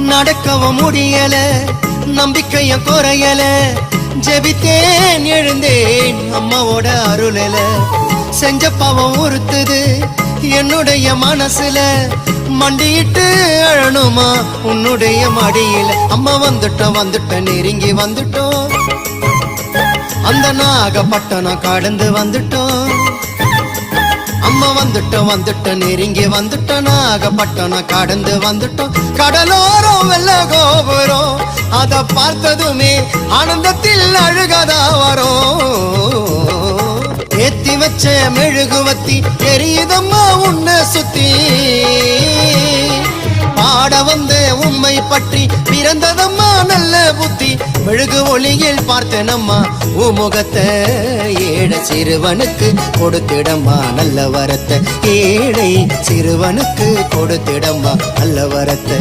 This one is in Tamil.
நடக்கவும் முடியல, நம்பிக்கைய குறையல, ஜெபித்தேன் எழுந்தேன் அம்மாவோட அருளல. செஞ்ச பாவம் உறுத்துது என்னுடைய மனசுல, மண்டியிட்டு அழணுமா உன்னுடைய மடியில. அம்மா வந்துட்டோம் நெருங்கி வந்துட்டோம், அந்த நாகப்பட்டினம் கடந்து வந்துட்டோம். அம்மா வந்துட்டோம் நெருங்கி வந்துட்டோம், நாகப்பட்டினம் கடந்து வந்துட்டோம். கடலோரம் வெள்ள கோபுரம் அத பார்த்ததுமே ஆனந்தத்தில் அழுகதா வரும். ஏத்தி வச்ச மெழுகுவத்தி எரியுதம்மா உன்னை சுத்தி, பாட வந்த உம்மை பற்றி பிறந்ததம்மா நல்ல புத்தி. மெழுகு ஒளியில் பார்த்தனம்மா உமுகத்தை, ஏழை சிறுவனுக்கு கொடுத்திடம்மா நல்ல வரத்தை, ஏழை சிறுவனுக்கு கொடுத்திடம்மா நல்ல வரத்தை.